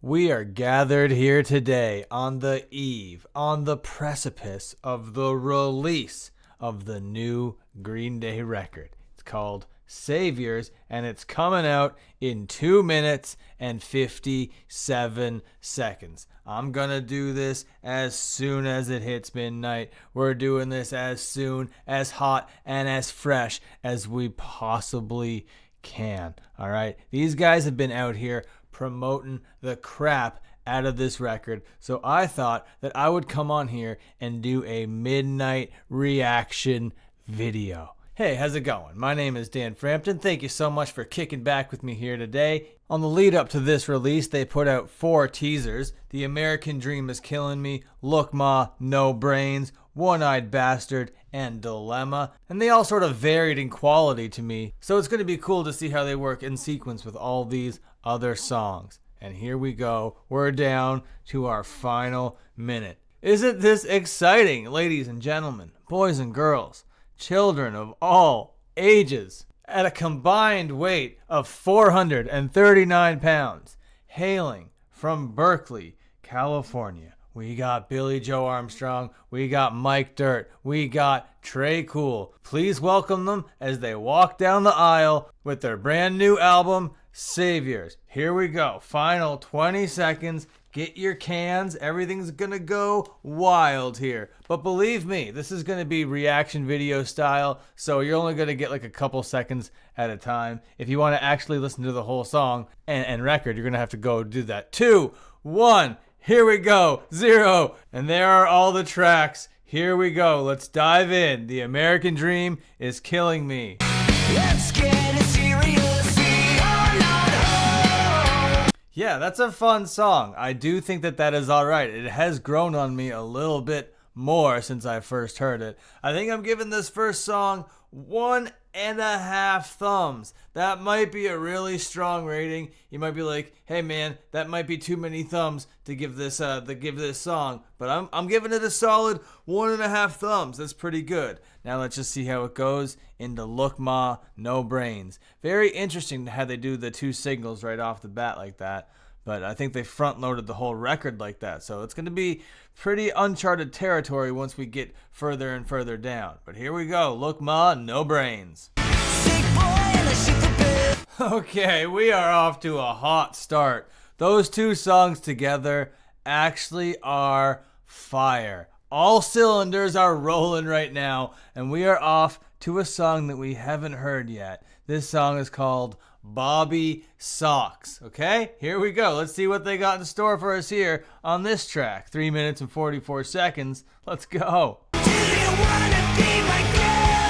We are gathered here today on the eve, on the precipice of the release of the new Green Day record. It's called Saviors, and it's coming out in 2 minutes and 57 seconds. I'm gonna do this as soon as it hits midnight. We're doing this as soon, as hot, and as fresh as we possibly can. All right? These guys have been out here promoting the crap out of this record, so I thought that I would come on here and do a midnight reaction video. Hey, how's it going? My name is Dan Frampton. Thank you so much for kicking back with me here today. On the lead up to this release, they put out 4 teasers: The American Dream is Killing Me, Look Ma, No Brains, One-Eyed Bastard, and Dilemma. And they all sort of varied in quality to me, so it's going to be cool to see how they work in sequence with all these other songs. And here we go. We're down to our final minute. Isn't this exciting, ladies and gentlemen, boys and girls, children of all ages? At a combined weight of 439 pounds, hailing from Berkeley, California, we got Billy Joe Armstrong, we got Mike Dirt, we got Trey Cool. Please welcome them as they walk down the aisle with their brand new album, Saviors. Here we go. Final 20 seconds. Get your cans. Everything's gonna go wild here. But believe me, this is gonna be reaction video style, so you're only gonna get like a couple seconds at a time. If you want to actually listen to the whole song and record, you're gonna have to go do that. 2, 1, here we go. 0. And there are all the tracks. Here we go. Let's dive in. The American Dream is Killing Me. Let's get it serious. Yeah, that's a fun song. I do think that is alright. It has grown on me a little bit more since I first heard it. I think I'm giving this first song 1.5 thumbs. That might be a really strong rating. You might be like, hey man, that might be too many thumbs to give this song. But I'm giving it a solid 1.5 thumbs. That's pretty good. Now let's just see how it goes into Look Ma, No Brains. Very interesting how they do the 2 signals right off the bat like that. But I think they front-loaded the whole record like that. So it's going to be pretty uncharted territory once we get further and further down. But here we go. Look Ma, No Brains. Okay, we are off to a hot start. Those 2 songs together actually are fire. All cylinders are rolling right now, and we are off to a song that we haven't heard yet. This song is called Bobby Socks. Okay, here we go. Let's see what they got in store for us here on this track. 3 minutes and 44 seconds. Let's go. Do you wanna be my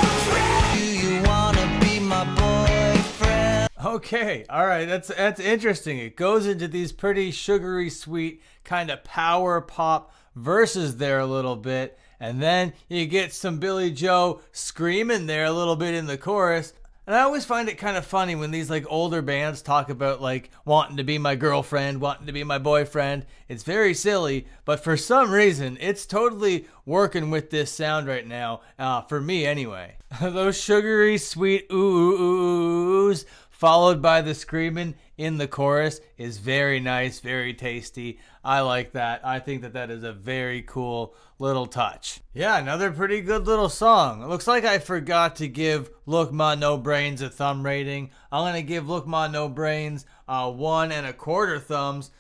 girlfriend? Do you wanna be my boyfriend? Okay, all right, that's interesting. It goes into these pretty sugary sweet kind of power pop verses there a little bit, and then you get some Billy Joe screaming there a little bit in the chorus. And I always find it kind of funny when these like older bands talk about like wanting to be my girlfriend, wanting to be my boyfriend. It's very silly, but for some reason, it's totally working with this sound right now, for me anyway. Those sugary sweet ooh-ooh-oohs followed by the screaming in the chorus is very nice, very tasty. I like that. I think that is a very cool little touch. Yeah, another pretty good little song. It looks like I forgot to give Look Ma, No Brains a thumb rating. I'm going to give Look Ma, No Brains 1.25 thumbs.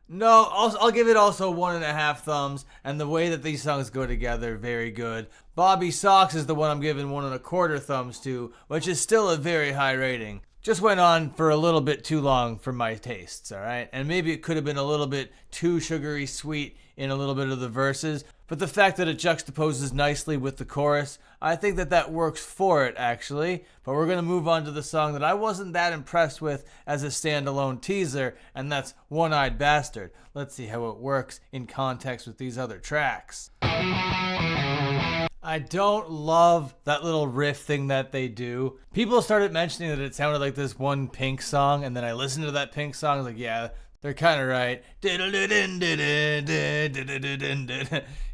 No, I'll give it also 1.5 thumbs. And the way that these songs go together, very good. Bobby Socks is the one I'm giving 1.25 thumbs to, which is still a very high rating. Just went on for a little bit too long for my tastes, all right? And maybe it could have been a little bit too sugary sweet in a little bit of the verses, but the fact that it juxtaposes nicely with the chorus, I think that works for it, actually. But we're going to move on to the song that I wasn't that impressed with as a standalone teaser, and that's One-Eyed Bastard. Let's see how it works in context with these other tracks. I don't love that little riff thing that they do. People started mentioning that it sounded like this one Pink song, and then I listened to that Pink song, I was like, yeah, they're kind of right.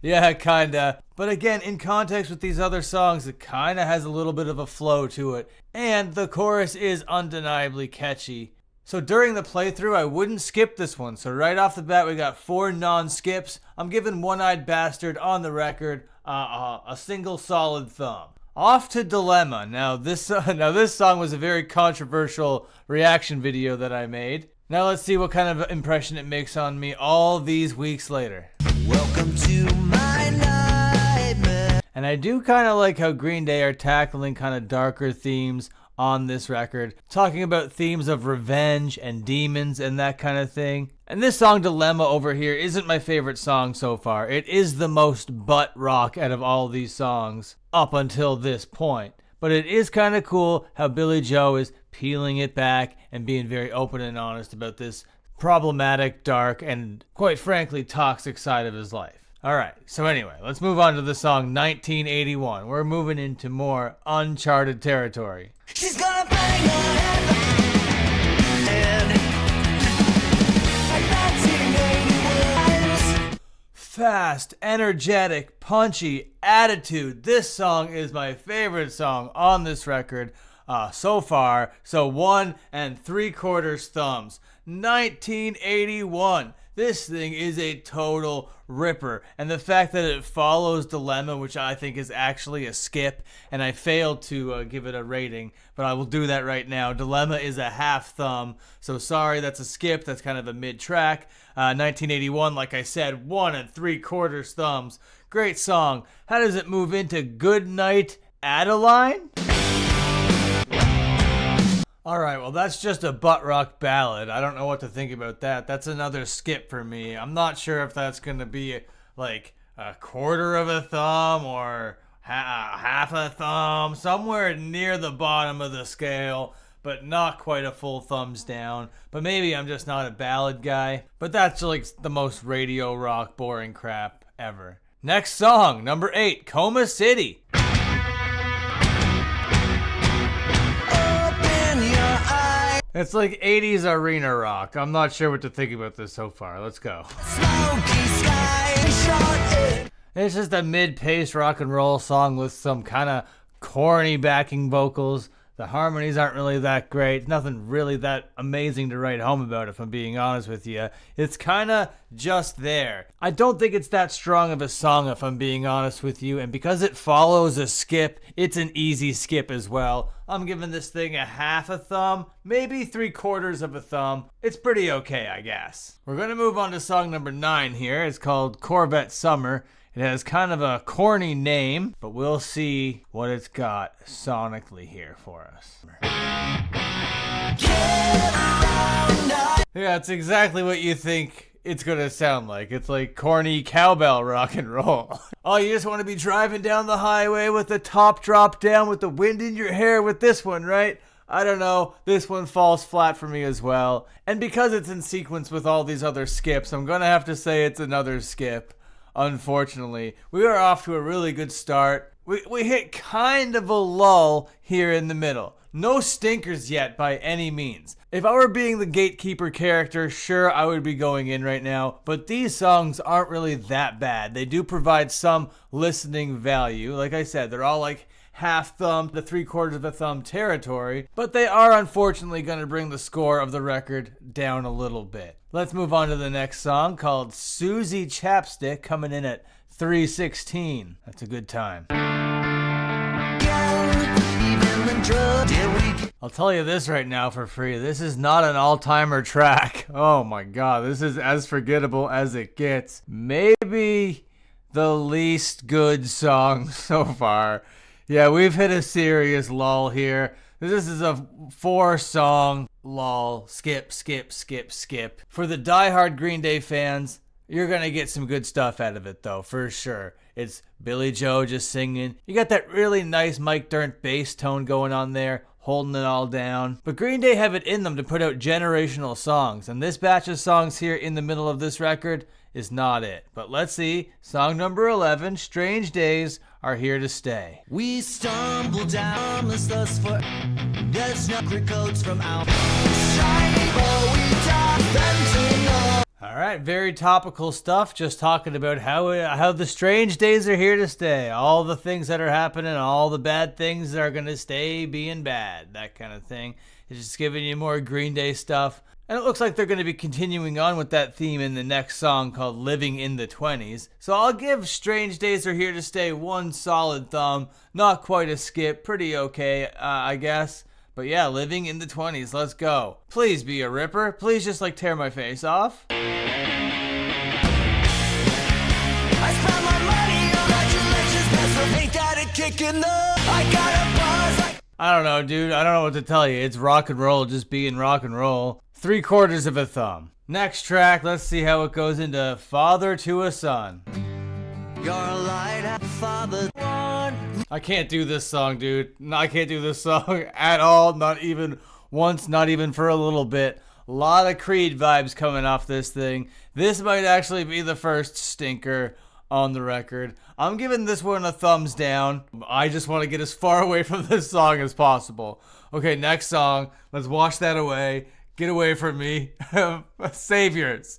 Yeah, kind of. But again, in context with these other songs, it kind of has a little bit of a flow to it. And the chorus is undeniably catchy. So during the playthrough, I wouldn't skip this one. So right off the bat, we got 4 non-skips. I'm giving One-Eyed Bastard on the record a single solid thumb. Off to Dilemma. Now this song was a very controversial reaction video that I made. Now let's see what kind of impression it makes on me all these weeks later. Welcome to my nightmare. And I do kind of like how Green Day are tackling kind of darker themes on this record, talking about themes of revenge and demons and that kind of thing. And this song Dilemma over here isn't my favorite song so far. It is the most butt rock out of all these songs up until this point. But it is kind of cool how Billy Joe is peeling it back and being very open and honest about this problematic, dark, and quite frankly toxic side of his life. Alright, so anyway, let's move on to the song 1981. We're moving into more uncharted territory. She's gonna bang her head in fast, energetic, punchy attitude. This song is my favorite song on this record so far. So 1 3/4 thumbs. 1981. This thing is a total ripper. And the fact that it follows Dilemma, which I think is actually a skip, and I failed to give it a rating, but I will do that right now. Dilemma is a half thumb, so sorry, that's a skip. That's kind of a mid-track. 1981, like I said, 1 3/4 thumbs. Great song. How does it move into Good Night, Adeline? Alright, well that's just a butt rock ballad. I don't know what to think about that. That's another skip for me. I'm not sure if that's going to be like a 1/4 of a thumb or half a thumb. Somewhere near the bottom of the scale, but not quite a full thumbs down. But maybe I'm just not a ballad guy. But that's like the most radio rock boring crap ever. Next song, number 8, Coma City. It's like 80s arena rock. I'm not sure what to think about this so far. Let's go. It's just a mid-paced rock and roll song with some kind of corny backing vocals. The harmonies aren't really that great. Nothing really that amazing to write home about, if I'm being honest with you. It's kind of just there. I don't think it's that strong of a song, if I'm being honest with you. And because it follows a skip, it's an easy skip as well. I'm giving this thing a half a thumb, maybe 3/4 of a thumb. It's pretty okay, I guess. We're going to move on to song number 9 here. It's called Corvette Summer. It has kind of a corny name, but we'll see what it's got sonically here for us. Yeah, it's exactly what you think it's gonna sound like. It's like corny cowbell rock and roll. Oh, you just want to be driving down the highway with the top drop down with the wind in your hair with this one, right? I don't know, this one falls flat for me as well. And because it's in sequence with all these other skips, I'm gonna have to say it's another skip. Unfortunately, we are off to a really good start. We hit kind of a lull here in the middle. No stinkers yet by any means. If I were being the gatekeeper character, sure, I would be going in right now, but these songs aren't really that bad. They do provide some listening value. Like I said, they're all like half thumb to 3/4 of a thumb territory, but they are unfortunately going to bring the score of the record down a little bit. Let's move on to the next song called Susie Chapstick, coming in at 316. That's a good time. I'll tell you this right now for free. This is not an all-timer track. Oh my god, this is as forgettable as it gets. Maybe the least good song so far. Yeah, we've hit a serious lull here. This is a 4-song lull. Skip, skip, skip, skip. For the diehard Green Day fans, you're going to get some good stuff out of it, though, for sure. It's Billy Joe just singing. You got that really nice Mike Dirnt bass tone going on there, holding it all down. But Green Day have it in them to put out generational songs, and this batch of songs here in the middle of this record is not it. But let's see. Song number 11, Strange Days Are Here to Stay. We stumble down the stairs for there's no coats from outside. Alright, very topical stuff. Just talking about how the strange days are here to stay. All the things that are happening, all the bad things are going to stay being bad. That kind of thing. It's just giving you more Green Day stuff. And it looks like they're going to be continuing on with that theme in the next song called Living in the 20s. So I'll give Strange Days Are Here to Stay one solid thumb. Not quite a skip. Pretty okay, I guess. But yeah, Living in the 20s. Let's go. Please be a ripper. Please just like tear my face off. I spent my money on congratulations, best of ain't that a kick in the... I got a buzz like... I don't know, dude. I don't know what to tell you. It's rock and roll just being rock and roll. 3/4 of a thumb. Next track, let's see how it goes into Father to a Son. You're a light father one. I can't do this song, dude. No, I can't do this song at all. Not even once, not even for a little bit. A lot of Creed vibes coming off this thing. This might actually be the first stinker on the record. I'm giving this one a thumbs down. I just want to get as far away from this song as possible. Okay, next song. Let's wash that away. Get away from me. Saviors.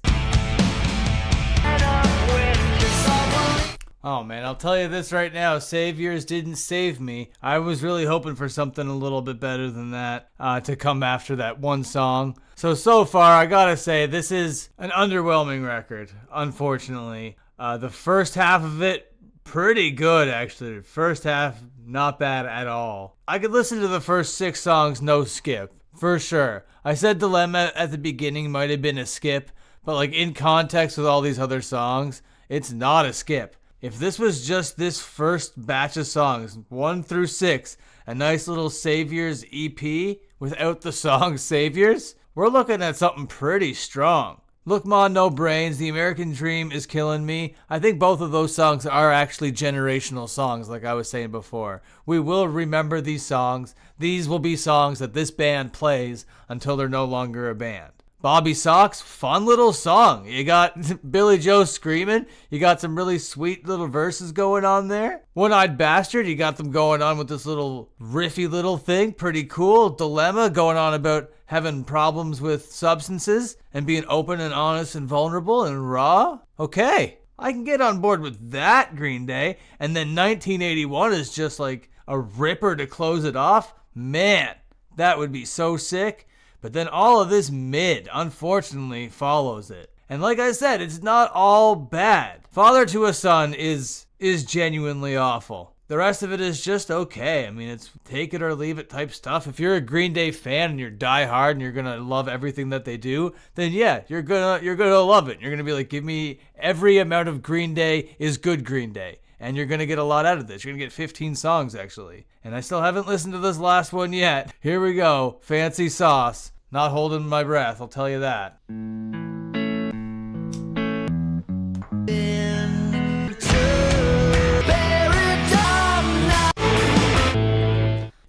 Oh man, I'll tell you this right now. Saviors didn't save me. I was really hoping for something a little bit better than that to come after that one song. So far, I gotta say, this is an underwhelming record, unfortunately. The first half of it, pretty good actually. First half, not bad at all. I could listen to the first 6 songs, no skip. For sure. I said Dilemma at the beginning might have been a skip, but like in context with all these other songs, it's not a skip. If this was just this first batch of songs, 1 through 6, a nice little Saviors EP without the song Saviors, we're looking at something pretty strong. Look Ma, No Brains, The American Dream is Killing Me. I think both of those songs are actually generational songs, like I was saying before. We will remember these songs. These will be songs that this band plays until they're no longer a band. Bobby Sox, fun little song. You got Billy Joe screaming. You got some really sweet little verses going on there. One-Eyed Bastard, you got them going on with this little riffy little thing. Pretty cool. Dilemma, going on about having problems with substances and being open and honest and vulnerable and raw. Okay, I can get on board with that, Green Day. And then 1981 is just like a ripper to close it off. Man, that would be so sick. But then all of this mid, unfortunately, follows it. And like I said, it's not all bad. Father to a Son is genuinely awful. The rest of it is just okay. I mean, it's take it or leave it type stuff. If you're a Green Day fan and you're die hard and you're gonna love everything that they do, then yeah, you're gonna love it. You're gonna be like, give me every amount of Green Day is good Green Day. And you're going to get a lot out of this. You're going to get 15 songs, actually. And I still haven't listened to this last one yet. Here we go. Fancy Sauce. Not holding my breath, I'll tell you that.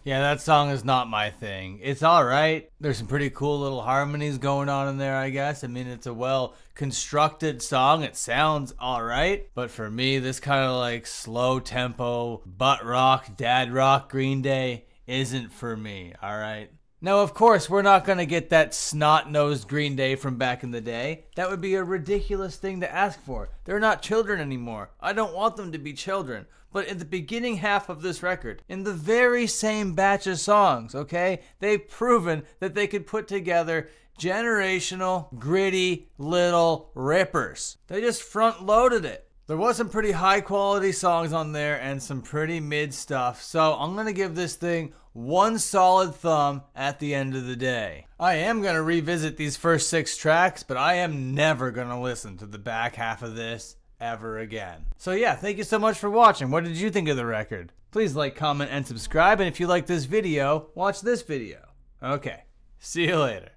Yeah, that song is not my thing. It's alright. There's some pretty cool little harmonies going on in there, I guess. I mean, it's a well-constructed song. It sounds alright. But for me, this kind of like slow tempo, butt rock, dad rock Green Day isn't for me, alright? Now, of course, we're not going to get that snot-nosed Green Day from back in the day. That would be a ridiculous thing to ask for. They're not children anymore. I don't want them to be children. But in the beginning half of this record, in the very same batch of songs, okay, they've proven that they could put together generational, gritty, little rippers. They just front-loaded it. There was some pretty high-quality songs on there and some pretty mid stuff, so I'm going to give this thing one solid thumb at the end of the day. I am going to revisit these first 6 tracks, but I am never going to listen to the back half of this ever again. So yeah, thank you so much for watching. What did you think of the record? Please like, comment, and subscribe, and if you like this video, watch this video. Okay, see you later.